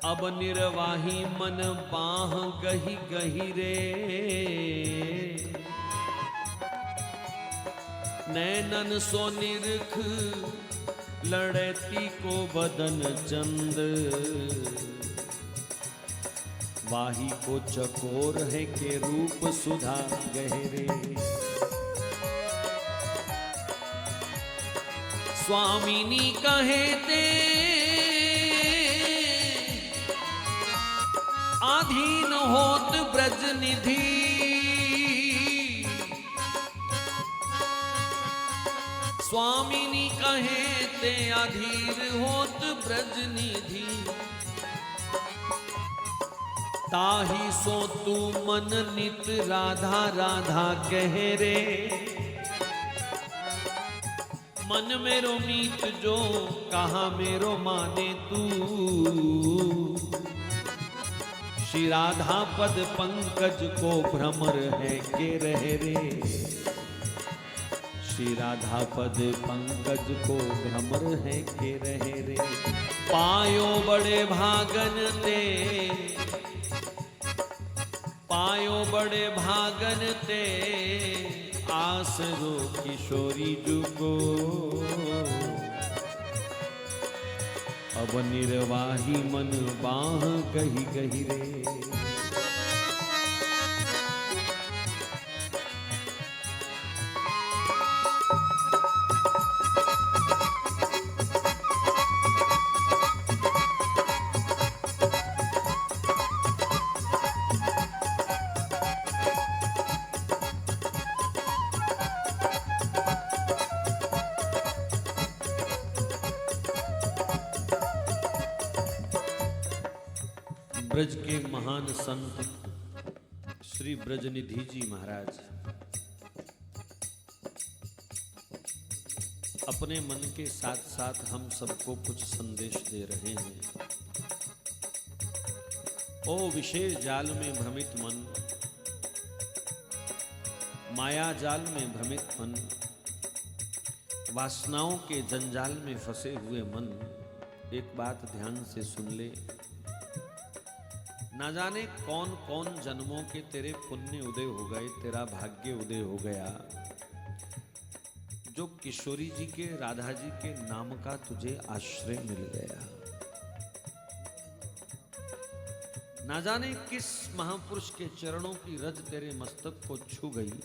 अब निर्वाही मन बाह गही गही रे, नैनन सो निरख लड़ती को बदन चंद, वाही को चकोर है के रूप सुधा गहरे। स्वामिनी कहे ते आधीन होत ब्रज निधि, स्वामिनी कहे ते अधीर होत ब्रज निधि, ताही सो तू मन नित राधा राधा कह रे, मन मेरो मीत जो कहा मेरो माने तू, श्री राधा पद पंकज को भ्रमर है के रह रे, श्री राधा पद पंकज को भ्रमर है के रह रे। पायो बड़े भागन ते, पायो बड़े भागन ते, आसरो किशोरी जुको, अब निर्वाही मन बाह गही गही रे। ब्रज के महान संत श्री ब्रजनिधि जी महाराज अपने मन के साथ साथ हम सबको कुछ संदेश दे रहे हैं। ओ विशेष जाल में भ्रमित मन, माया जाल में भ्रमित मन, वासनाओं के जंजाल में फंसे हुए मन, एक बात ध्यान से सुन ले। ना जाने कौन कौन जन्मों के तेरे पुण्य उदय हो गए, तेरा भाग्य उदय हो गया, जो किशोरी जी के, राधा जी के नाम का तुझे आश्रय मिल गया। ना जाने किस महापुरुष के चरणों की रज तेरे मस्तक को छू गई,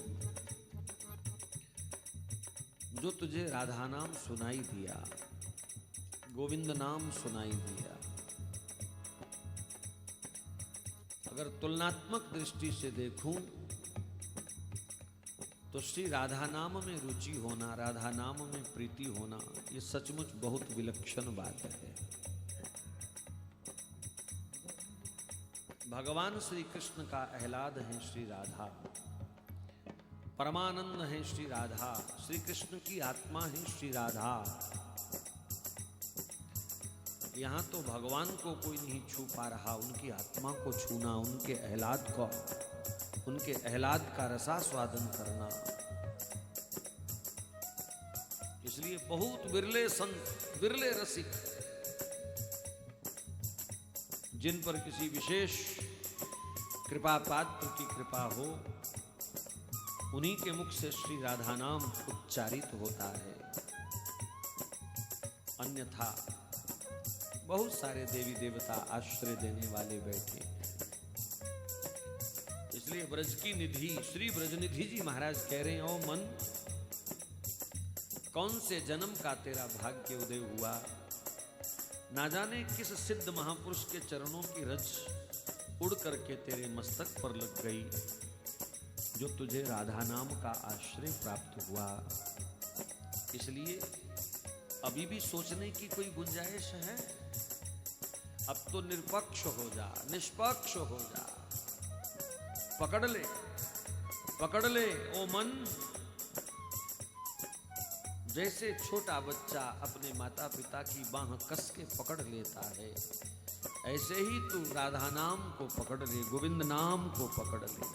जो तुझे राधा नाम सुनाई दिया, गोविंद नाम सुनाई दिया। अगर तुलनात्मक दृष्टि से देखूं तो श्री राधा नाम में रुचि होना, राधा नाम में प्रीति होना, ये सचमुच बहुत विलक्षण बात है। भगवान श्री कृष्ण का आह्लाद है श्री राधा, परमानंद है श्री राधा, श्री कृष्ण की आत्मा है श्री राधा। यहाँ तो भगवान को कोई नहीं छू पा रहा, उनकी आत्मा को छूना, उनके आह्लाद को, उनके आह्लाद का रसास्वादन करना। इसलिए बहुत विरले संत, विरले रसिक, जिन पर किसी विशेष कृपा पात्र की कृपा हो, उन्हीं के मुख से श्री राधा नाम उच्चारित होता है। अन्यथा बहुत सारे देवी देवता आश्रय देने वाले बैठे। इसलिए ब्रज की निधि श्री ब्रजनिधि जी महाराज कह रहे हैं, ओ मन, कौन से जन्म का तेरा भाग्य उदय हुआ, ना जाने किस सिद्ध महापुरुष के चरणों की रज उड़ करके तेरे मस्तक पर लग गई, जो तुझे राधा नाम का आश्रय प्राप्त हुआ। इसलिए अभी भी सोचने की कोई गुंजाइश है? अब तो निरपक्ष हो जा, निष्पक्ष हो जा, पकड़ ले, पकड़ ले ओ मन। जैसे छोटा बच्चा अपने माता पिता की बाह कस के पकड़ लेता है, ऐसे ही तू राधा नाम को पकड़ ले, गोविंद नाम को पकड़ ले।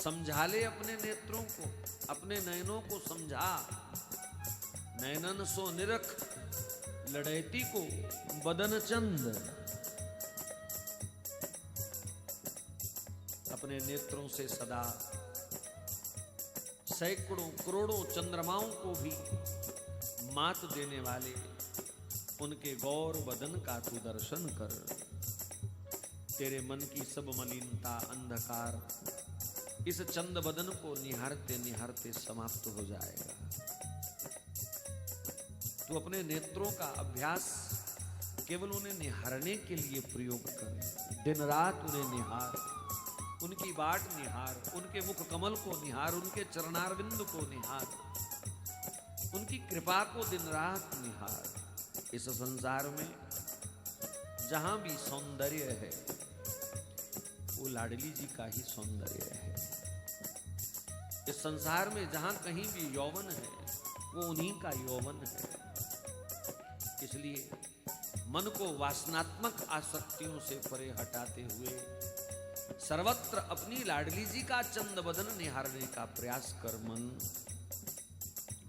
समझा ले अपने नेत्रों को, अपने नयनों को समझा। नैनन सो निरख लड़ैती को बदन चंद, अपने नेत्रों से सदा सैकड़ों करोड़ों चंद्रमाओं को भी मात देने वाले उनके गौर बदन का तू दर्शन कर। तेरे मन की सब मलिनता अंधकार इस चंद बदन को निहारते निहारते समाप्त हो जाएगा। तू अपने नेत्रों का अभ्यास केवल उन्हें निहारने के लिए प्रयोग कर। दिन रात उन्हें निहार, उनकी बाट निहार, उनके मुख कमल को निहार, उनके चरणारविंद को निहार, उनकी कृपा को दिन रात निहार। इस संसार में जहां भी सौंदर्य है वो लाडली जी का ही सौंदर्य है। इस संसार में जहां कहीं भी यौवन है वो उन्हीं का यौवन है। इसलिए मन को वासनात्मक आसक्तियों से परे हटाते हुए सर्वत्र अपनी लाडली जी का चंद बदन निहारने का प्रयास कर। मन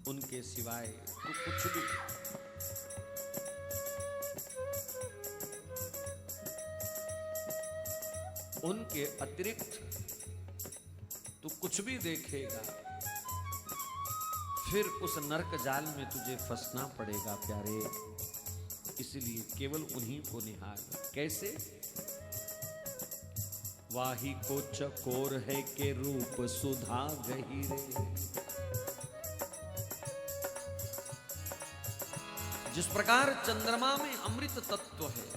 उनके सिवाय तू कुछ भी उनके अतिरिक्त तू कुछ भी देखेगा फिर उस नरक जाल में तुझे फंसना पड़ेगा प्यारे। इसलिए केवल उन्हीं को निहार। कैसे? वाही को चकोर है के रूप सुधा गहीरे, जिस प्रकार चंद्रमा में अमृत तत्व है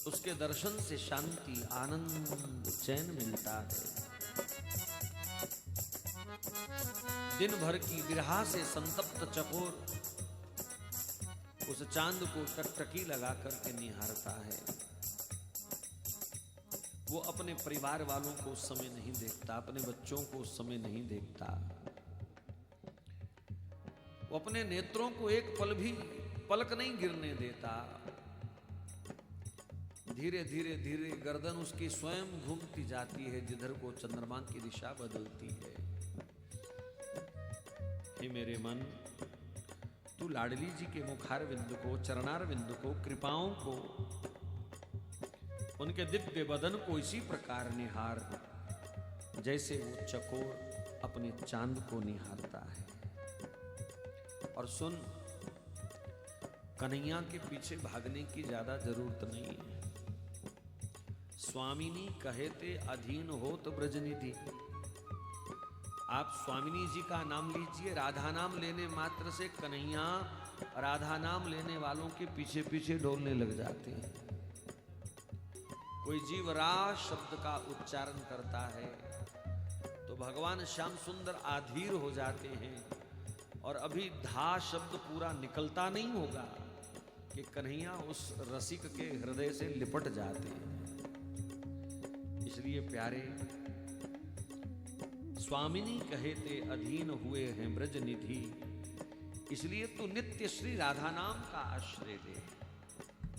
उसके दर्शन से शांति आनंद चैन मिलता है। दिन भर की विरहा से संतप्त चकोर उस चांद को टकटकी लगा करके निहारता है। वो अपने परिवार वालों को उस समय नहीं देखता, अपने बच्चों को उस समय नहीं देखता। वो अपने नेत्रों को एक पल भी पलक नहीं गिरने देता। धीरे धीरे धीरे गर्दन उसकी स्वयं घूमती जाती है जिधर को चंद्रमा की दिशा बदलती है। हे मेरे मन, तू लाडली जी के मुखारविंद को, चरणारविंद को, कृपाओं को, उनके दिव्य बदन को इसी प्रकार निहार जैसे वो चकोर अपने चांद को निहारता है। और सुन, कन्हैया के पीछे भागने की ज्यादा जरूरत नहीं है। स्वामिनी कहेते अधीन होत ब्रजनिधि। आप स्वामिनी जी का नाम लीजिए, राधा नाम लेने मात्र से कन्हैया राधा नाम लेने वालों के पीछे पीछे डोलने लग जाते हैं। कोई जीव रा शब्द का उच्चारण करता है तो भगवान श्याम सुंदर आधीर हो जाते हैं और अभी धा शब्द पूरा निकलता नहीं होगा कि कन्हैया उस रसिक के हृदय से लिपट जाते हैं। इसलिए प्यारे, स्वामिनी कहेते अधीन हुए हैं ब्रज निधि, इसलिए तू नित्य श्री राधा नाम का आश्रय ले।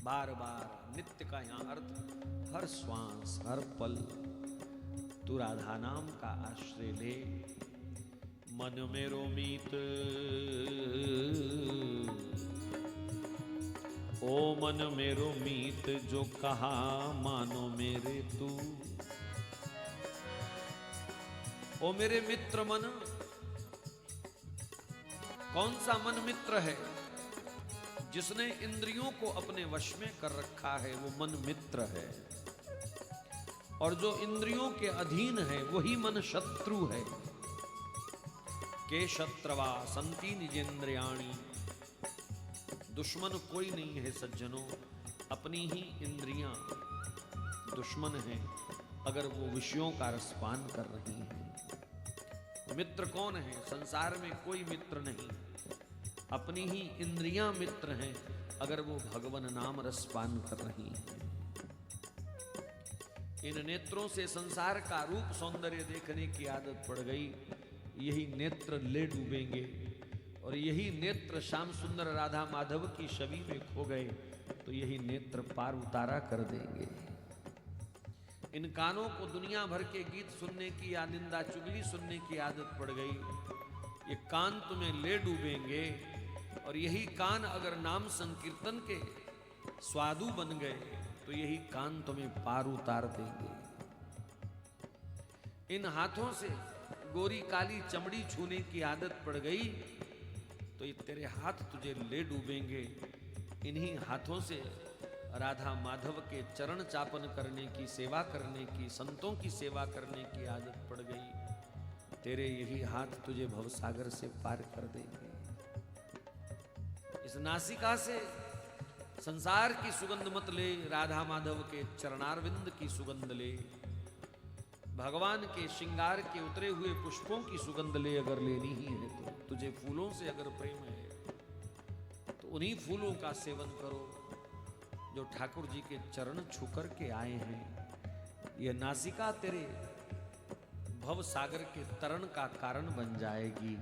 बार बार नित्य का यहाँ अर्थ हर श्वास हर पल तू राधा नाम का आश्रय ले। मन मेरो मीत ओ मन मेरो मीत, जो कहा मानो मेरे तू। ओ मेरे मित्र मन, कौन सा मन मित्र है? जिसने इंद्रियों को अपने वश में कर रखा है वो मन मित्र है, और जो इंद्रियों के अधीन है वही मन शत्रु है। के शत्रवा संति निजेंद्रियाणि। दुश्मन कोई नहीं है सज्जनों, अपनी ही इंद्रियां दुश्मन हैं अगर वो विषयों का रसपान कर रही हैं। मित्र कौन है? संसार में कोई मित्र नहीं, अपनी ही इंद्रियां मित्र हैं अगर वो भगवन नाम रसपान कर रही हैं। इन नेत्रों से संसार का रूप सौंदर्य देखने की आदत पड़ गई, यही नेत्र ले डूबेंगे, और यही नेत्र श्याम सुंदर राधा माधव की छवि में खो गए तो यही नेत्र पार उतारा कर देंगे। इन कानों को दुनिया भर के गीत सुनने की या निंदा चुगली सुनने की आदत पड़ गई, ये कान तुम्हें ले डूबेंगे, और यही कान अगर नाम संकीर्तन के स्वादु बन गए तो यही कान तुम्हें पार उतार देंगे। इन हाथों से गोरी काली चमड़ी छूने की आदत पड़ गई तो ये तेरे हाथ तुझे ले डूबेंगे। इन्हीं हाथों से राधा माधव के चरण चापन करने की, सेवा करने की, संतों की सेवा करने की आदत पड़ गई। तेरे यही हाथ तुझे भवसागर से पार कर देंगे। इस नासिका से संसार की सुगंध मत ले, राधा माधव के चरणारविंद की सुगंध ले, भगवान के श्रृंगार के उतरे हुए पुष्पों की सुगंध ले। अगर लेनी ही है तो तुझे फूलों से अगर प्रेम है तो उन्हीं फूलों का सेवन करो जो ठाकुर जी के चरण छूकर के आए हैं। यह नासिका तेरे भव सागर के तरण का कारण बन जाएगी,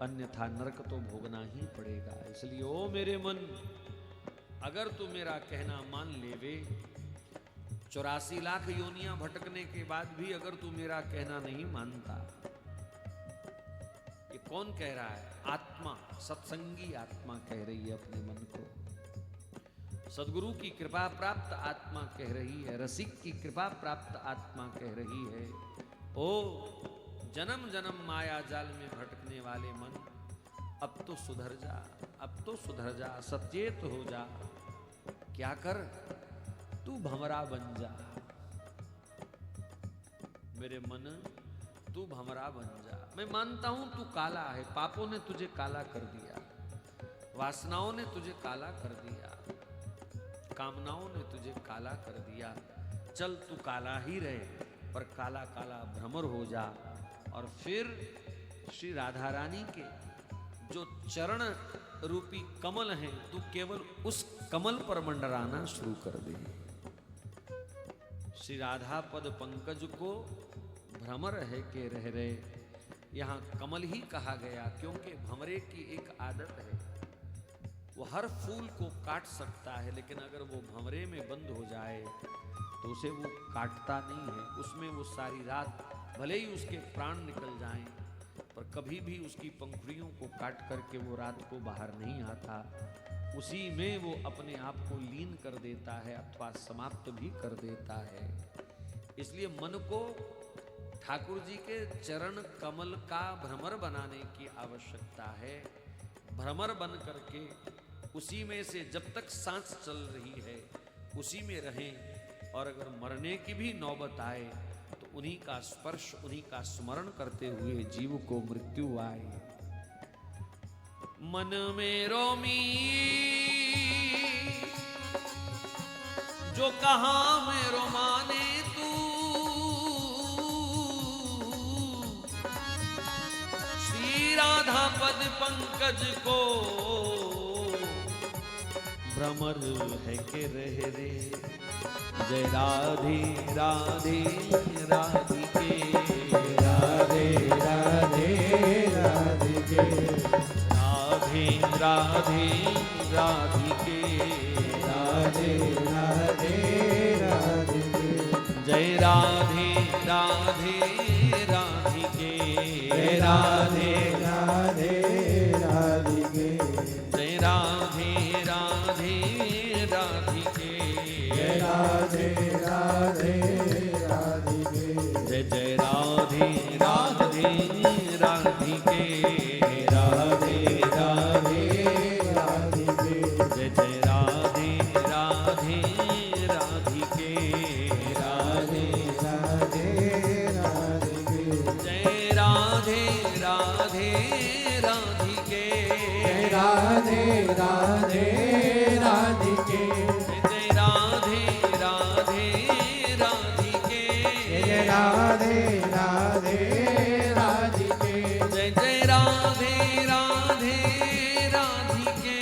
अन्यथा नरक तो भोगना ही पड़ेगा। इसलिए ओ मेरे मन, अगर तू मेरा कहना मान लेवे, 84 लाख योनियां भटकने के बाद भी अगर तू मेरा कहना नहीं मानता, ये कौन कह रहा है? आत्मा, सत्संगी आत्मा कह रही है अपने मन को। सदगुरु की कृपा प्राप्त आत्मा कह रही है, रसिक की कृपा प्राप्त आत्मा कह रही है, ओ जन्म जन्म माया जाल में भटकने वाले मन, अब तो सुधर जा, अब तो सुधर जा, सचेत हो जा। क्या कर? तू भंवरा बन जा मेरे मन, तू भंवरा बन जा। मैं मानता हूं तू काला है, पापों ने तुझे काला कर दिया, वासनाओं ने तुझे काला कर दिया, कामनाओं ने तुझे काला कर दिया। चल तू काला ही रहे, पर काला काला भ्रमर हो जा। और फिर श्री राधा रानी के जो चरण रूपी कमल हैं, तू केवल उस कमल पर मंडराना शुरू कर दे। श्री राधा पद पंकज को भ्रमर है के रह रहे, यहाँ कमल ही कहा गया क्योंकि भंवरे की एक आदत है, वो हर फूल को काट सकता है, लेकिन अगर वो भंवरे में बंद हो जाए तो उसे वो काटता नहीं है। उसमें वो सारी रात भले ही उसके प्राण निकल जाएं, पर कभी भी उसकी पंखुड़ियों को काट करके वो रात को बाहर नहीं आता। उसी में वो अपने आप को लीन कर देता है अथवा समाप्त भी कर देता है। इसलिए मन को ठाकुर जी के चरण कमल का भ्रमर बनाने की आवश्यकता है। भ्रमर बन करके उसी में से जब तक सांस चल रही है उसी में रहें, और अगर मरने की भी नौबत आए तो उन्हीं का स्पर्श, उन्हीं का स्मरण करते हुए जीव को मृत्यु आए। मन में रोमी जो कहा में रोमाने तू, श्री राधा पद पंकज को भ्रमर है के रह रे। जय राधे राधे राधिके, राधे राधे राधिके, राधे राधे राधिके, राधे राधे राधिके। जय राधे राधे राधिके, जय राधे राधे राधिके, जय राधे राधे राधिके, जय राधे राधे राधिके, जय जय राधे राधे राधिके, राधे राधे राधिके, जय जय राधे राधे राधिके, राधे राधे राधिके, जय राधे राधे राधिके, राधे राधे राधिके, जय राधे राधे राधिके, जय राधे राधे राधिके, जय जय राधे राधे राधिके,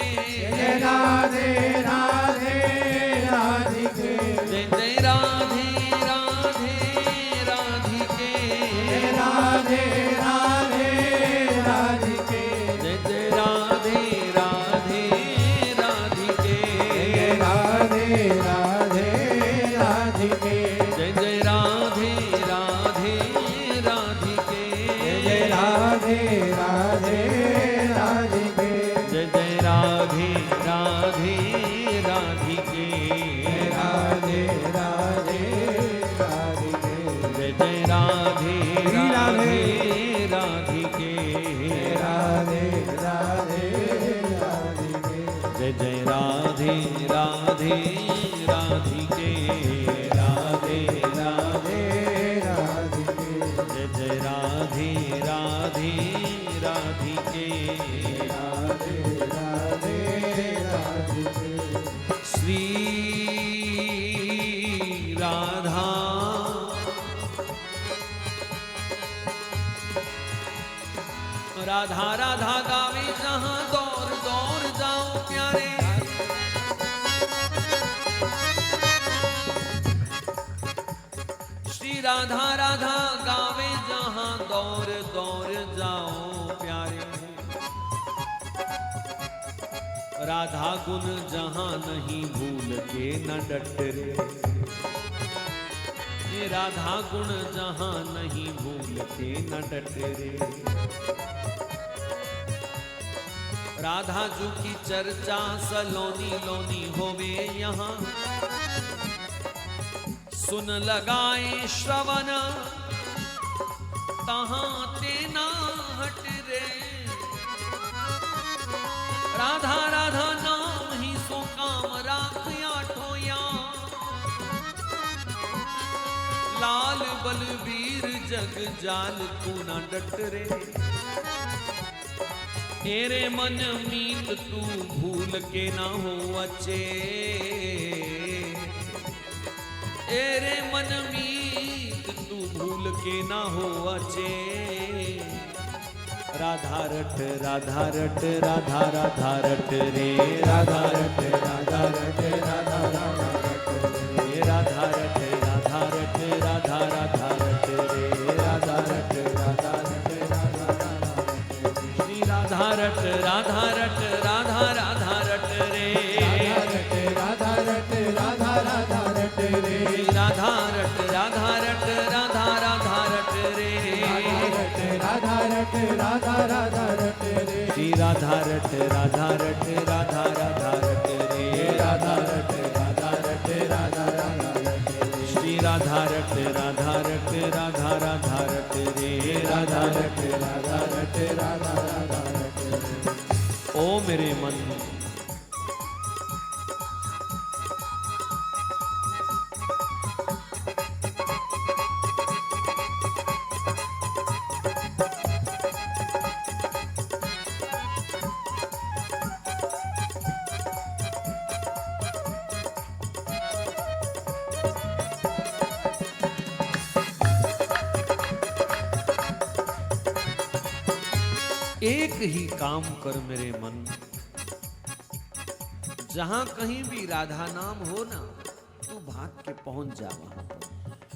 जय राधे राधे राधिके, जय जय राधिके राधे राधे राधिके जय जय राधे राधे राधिके राधे राधे राधिके श्री राधा राधा राधा गावे जहां दौर दौर जाओ प्यारे श्री राधा राधा गावे जहां दौर दौर जाओ प्यारे राधा गुण जहां नहीं भूल के न डटरे ये राधा गुण जहां नहीं भूल के न डटरे राधा जू की चर्चा सलोनी लोनी होवे यहाँ सुन लगाए श्रवण तहां तेना हट रे राधा राधा नाम ही सो काम राख आठोया लाल बलबीर जग जाल तू ना डट रे तेरे मन मीत तू भूल के ना हो अचे तेरे मन मीत तू भूल के ना हो अचे राधा रट राधा रट राधा राधा रट रे राधा रट राधा रट राधा राधा रट रे राधा रट राधा रट राधा राधा रट रे राधा रट राधा रट राधा रट राधा रट राधा राधा रट रे राधा रट राधा राधा रट रे राधा रट राधा रट राधा राधा रट रे राधा रट राधा राधा रट रे श्री राधा रट राधा रट राधा राधा रट रे राधा रट राधा रट राधा राधा रट रे श्री राधा रट राधा रट राधा राधा रट रे राधा रट राधा रट राधा राधा ओ मेरे मन एक ही काम कर मेरे मन जहां कहीं भी राधा नाम हो ना तू भाग के पहुंच जा वहां पर